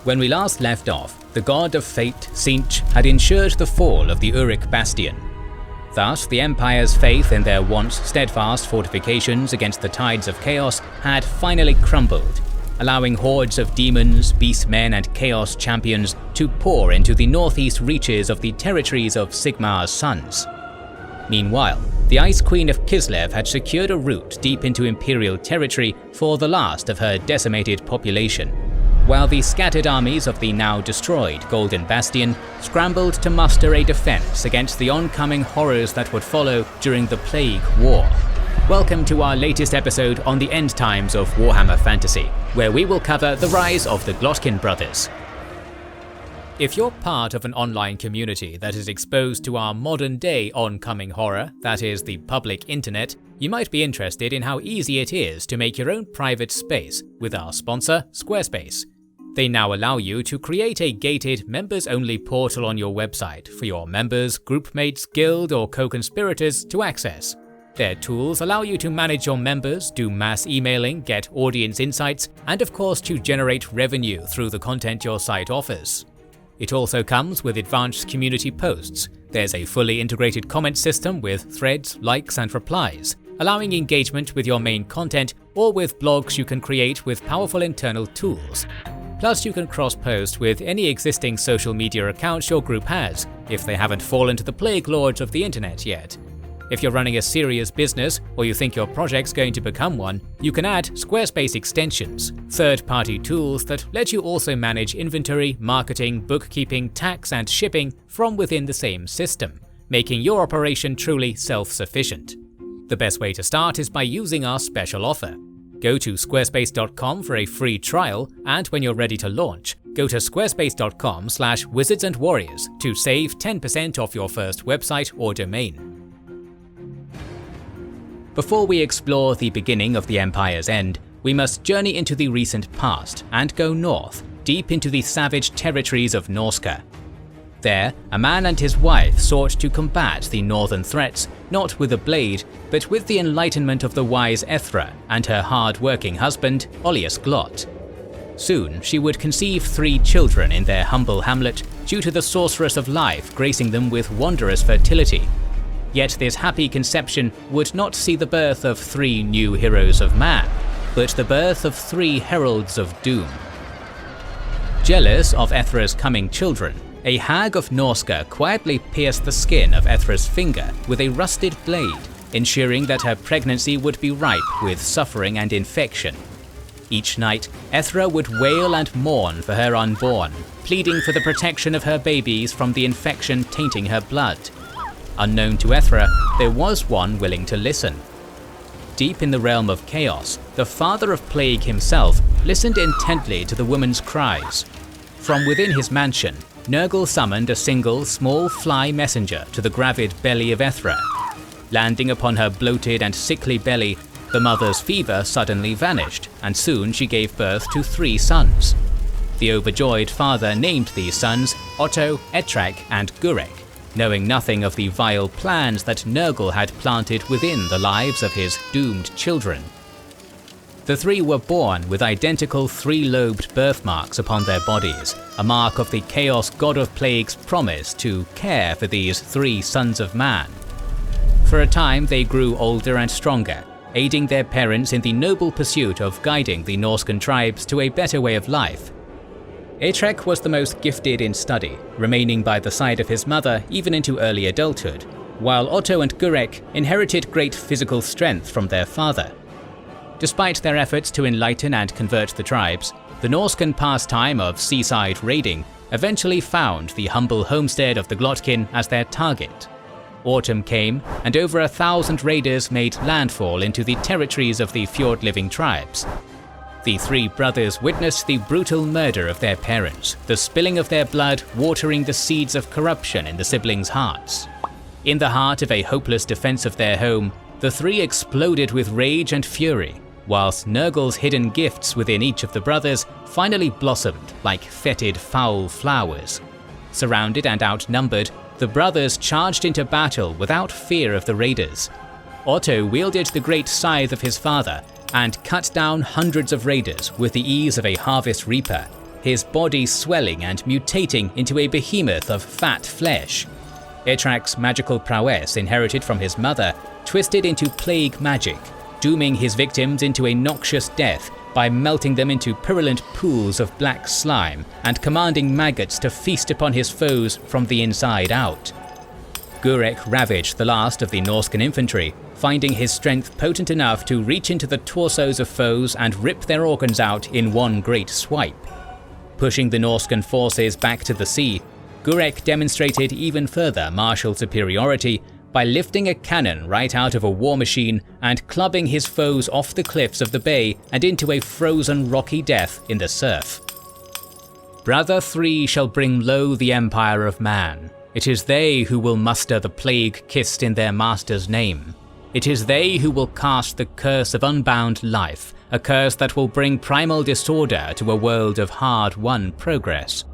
When we last left off, the god of fate, Sinch, had ensured the fall of the Uruk bastion. Thus, the Empire's faith in their once steadfast fortifications against the tides of chaos had finally crumbled, allowing hordes of demons, beastmen and chaos champions to pour into the northeast reaches of the territories of Sigmar's sons. Meanwhile, the Ice Queen of Kislev had secured a route deep into Imperial territory for the last of her decimated population, while the scattered armies of the now destroyed Golden Bastion scrambled to muster a defense against the oncoming horrors that would follow during the Plague War. Welcome to our latest episode on the end times of Warhammer Fantasy, where we will cover the rise of the Glottkin brothers. If you're part of an online community that is exposed to our modern-day oncoming horror, that is, the public internet, you might be interested in how easy it is to make your own private space with our sponsor, Squarespace. They now allow you to create a gated, members-only portal on your website for your members, groupmates, guild, or co-conspirators to access. Their tools allow you to manage your members, do mass emailing, get audience insights, and of course to generate revenue through the content your site offers. It also comes with advanced community posts. There's a fully integrated comment system with threads, likes, and replies, allowing engagement with your main content or with blogs you can create with powerful internal tools. Plus, you can cross-post with any existing social media accounts your group has, if they haven't fallen to the plague lords of the internet yet. If you're running a serious business, or you think your project's going to become one, you can add Squarespace extensions, third-party tools that let you also manage inventory, marketing, bookkeeping, tax, and shipping from within the same system, making your operation truly self-sufficient. The best way to start is by using our special offer. Go to squarespace.com for a free trial, and when you're ready to launch, go to squarespace.com/wizardsandwarriors to save 10% off your first website or domain. Before we explore the beginning of the Empire's end, we must journey into the recent past and go north, deep into the savage territories of Norska. There, a man and his wife sought to combat the northern threats, not with a blade, but with the enlightenment of the wise Ethra and her hard-working husband, Olius Glott. Soon, she would conceive 3 children in their humble hamlet due to the sorceress of life gracing them with wondrous fertility. Yet this happy conception would not see the birth of 3 new heroes of man, but the birth of 3 heralds of doom. Jealous of Ethra's coming children, a hag of Norska quietly pierced the skin of Ethra's finger with a rusted blade, ensuring that her pregnancy would be ripe with suffering and infection. Each night, Ethra would wail and mourn for her unborn, pleading for the protection of her babies from the infection tainting her blood. Unknown to Ethra, there was one willing to listen. Deep in the realm of chaos, the father of plague himself listened intently to the woman's cries. From within his mansion, Nurgle summoned a single small fly messenger to the gravid belly of Ethra. Landing upon her bloated and sickly belly, the mother's fever suddenly vanished, and soon she gave birth to 3 sons. The overjoyed father named these sons Otto, Etrak, and Gurek, knowing nothing of the vile plans that Nurgle had planted within the lives of his doomed children. The 3 were born with identical 3-lobed birthmarks upon their bodies, a mark of the Chaos God of Plague's promise to care for these 3 sons of man. For a time they grew older and stronger, aiding their parents in the noble pursuit of guiding the Norscan tribes to a better way of life. Etrak was the most gifted in study, remaining by the side of his mother even into early adulthood, while Otto and Gurek inherited great physical strength from their father. Despite their efforts to enlighten and convert the tribes, the Norscan pastime of seaside raiding eventually found the humble homestead of the Glottkin as their target. Autumn came, and over 1,000 raiders made landfall into the territories of the fjord-living tribes. The 3 brothers witnessed the brutal murder of their parents, the spilling of their blood watering the seeds of corruption in the siblings' hearts. In the heart of a hopeless defense of their home, the 3 exploded with rage and fury, whilst Nurgle's hidden gifts within each of the brothers finally blossomed like fetid foul flowers. Surrounded and outnumbered, the brothers charged into battle without fear of the raiders. Otto wielded the great scythe of his father and cut down hundreds of raiders with the ease of a harvest reaper, his body swelling and mutating into a behemoth of fat flesh. Etrak's magical prowess inherited from his mother twisted into plague magic, dooming his victims into a noxious death by melting them into purulent pools of black slime and commanding maggots to feast upon his foes from the inside out. Gurek ravaged the last of the Norscan infantry, finding his strength potent enough to reach into the torsos of foes and rip their organs out in one great swipe. Pushing the Norscan forces back to the sea, Gurek demonstrated even further martial superiority by lifting a cannon right out of a war machine and clubbing his foes off the cliffs of the bay and into a frozen rocky death in the surf. Brother three shall bring low the empire of man. It is they who will muster the plague kissed in their master's name. It is they who will cast the curse of unbound life, a curse that will bring primal disorder to a world of hard-won progress.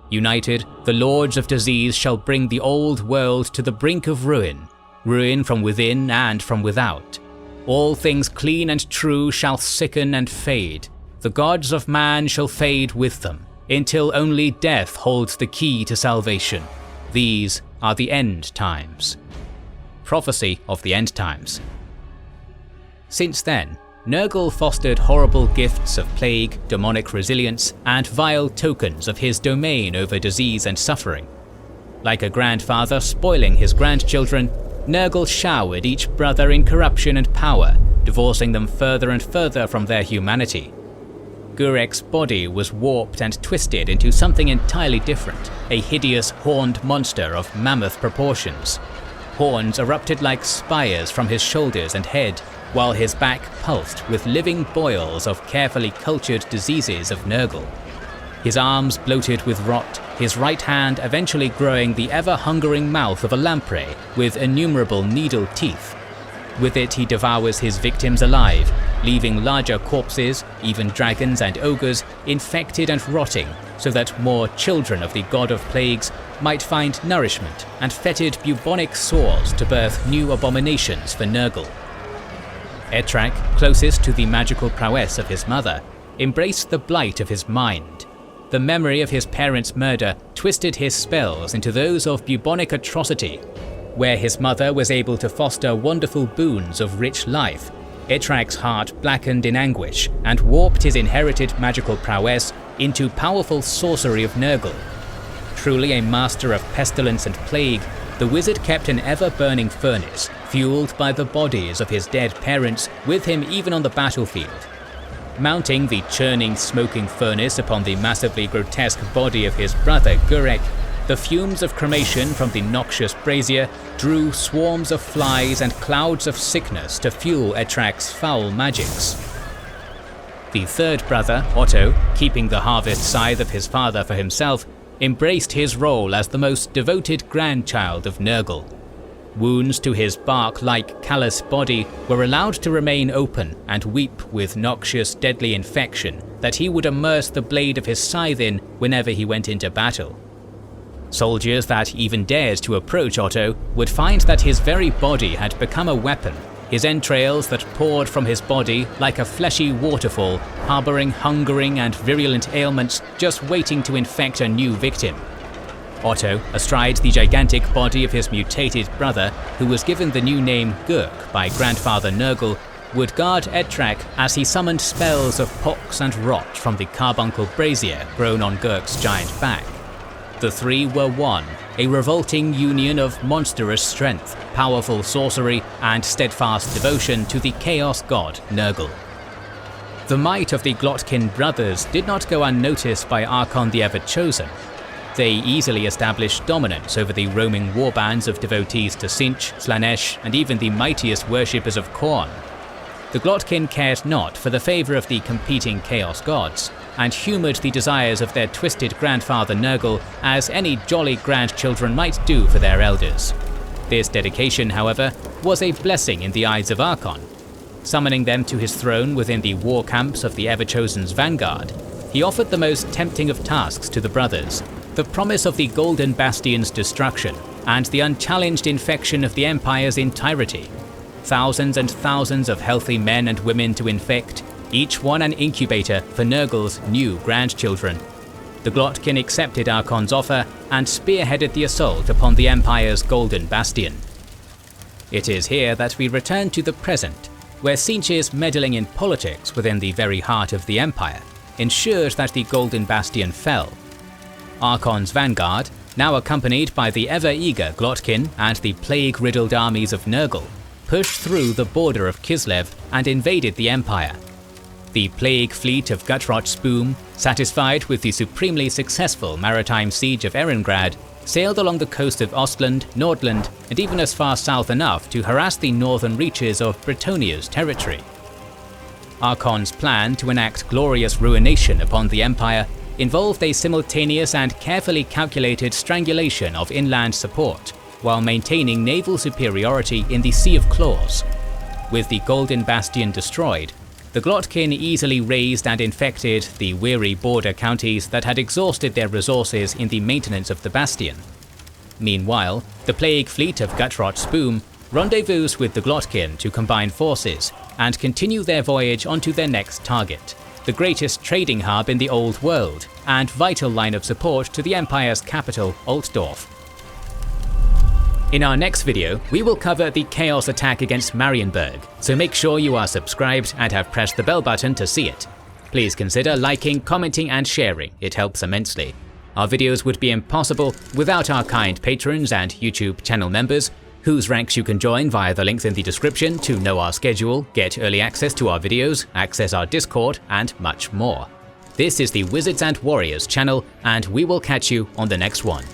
United, the lords of disease shall bring the old world to the brink of ruin, ruin from within and from without. All things clean and true shall sicken and fade. The gods of man shall fade with them, until only death holds the key to salvation. These are the end times. Prophecy of the end times. Since then, Nurgle fostered horrible gifts of plague, demonic resilience, and vile tokens of his domain over disease and suffering. Like a grandfather spoiling his grandchildren, Nurgle showered each brother in corruption and power, divorcing them further and further from their humanity. Gurek's body was warped and twisted into something entirely different, a hideous horned monster of mammoth proportions. Horns erupted like spires from his shoulders and head, while his back pulsed with living boils of carefully cultured diseases of Nurgle. His arms bloated with rot, his right hand eventually growing the ever-hungering mouth of a lamprey with innumerable needle teeth. With it he devours his victims alive, leaving larger corpses, even dragons and ogres, infected and rotting, so that more children of the god of plagues might find nourishment and fetid bubonic sores to birth new abominations for Nurgle. Etrak, closest to the magical prowess of his mother, embraced the blight of his mind. The memory of his parents' murder twisted his spells into those of bubonic atrocity. Where his mother was able to foster wonderful boons of rich life, Etrak's heart blackened in anguish and warped his inherited magical prowess into powerful sorcery of Nurgle. Truly a master of pestilence and plague, the wizard kept an ever-burning furnace, fueled by the bodies of his dead parents, with him even on the battlefield. Mounting the churning, smoking furnace upon the massively grotesque body of his brother Gurek, the fumes of cremation from the noxious brazier drew swarms of flies and clouds of sickness to fuel Etrak's foul magics. The third brother, Otto, keeping the harvest scythe of his father for himself, embraced his role as the most devoted grandchild of Nurgle. Wounds to his bark-like callous body were allowed to remain open and weep with noxious deadly infection that he would immerse the blade of his scythe in whenever he went into battle. Soldiers that even dared to approach Otto would find that his very body had become a weapon, his entrails that poured from his body like a fleshy waterfall, harboring hungering and virulent ailments just waiting to infect a new victim. Otto, astride the gigantic body of his mutated brother, who was given the new name Gurk by grandfather Nurgle, would guard Etrak as he summoned spells of pox and rot from the carbuncle brazier grown on Gurk's giant back. The three were one, a revolting union of monstrous strength, powerful sorcery, and steadfast devotion to the chaos god Nurgle. The might of the Glottkin brothers did not go unnoticed by Archon the Ever-Chosen. They easily established dominance over the roaming warbands of devotees to Sinch, Slanesh, and even the mightiest worshippers of Khorne. The Glottkin cared not for the favour of the competing chaos gods, and humoured the desires of their twisted grandfather Nurgle as any jolly grandchildren might do for their elders. This dedication, however, was a blessing in the eyes of Archon. Summoning them to his throne within the war camps of the Ever-Chosen's vanguard, he offered the most tempting of tasks to the brothers: the promise of the Golden Bastion's destruction, and the unchallenged infection of the Empire's entirety. Thousands and thousands of healthy men and women to infect, each one an incubator for Nurgle's new grandchildren. the Glottkin accepted Archon's offer and spearheaded the assault upon the Empire's Golden Bastion. It is here that we return to the present, where Tzeentch's meddling in politics within the very heart of the Empire ensured that the Golden Bastion fell. Archon's vanguard, now accompanied by the ever-eager Glottkin and the plague-riddled armies of Nurgle, pushed through the border of Kislev and invaded the Empire. The plague fleet of Gutrot Spoom, satisfied with the supremely successful maritime siege of Erengrad, sailed along the coast of Ostland, Nordland, and even as far south enough to harass the northern reaches of Bretonia's territory. Archon's plan to enact glorious ruination upon the Empire involved a simultaneous and carefully calculated strangulation of inland support, while maintaining naval superiority in the Sea of Claws. With the Golden Bastion destroyed, the Glottkin easily raised and infected the weary border counties that had exhausted their resources in the maintenance of the bastion. Meanwhile, the plague fleet of Gutrot Spoom rendezvoused with the Glottkin to combine forces and continue their voyage onto their next target, the greatest trading hub in the Old World and vital line of support to the Empire's capital, Altdorf. In our next video, we will cover the Chaos attack against Marienburg, so make sure you are subscribed and have pressed the bell button to see it. Please consider liking, commenting and sharing, it helps immensely. Our videos would be impossible without our kind patrons and YouTube channel members, whose ranks you can join via the links in the description to know our schedule, get early access to our videos, access our Discord, and much more. This is the Wizards and Warriors channel, and we will catch you on the next one.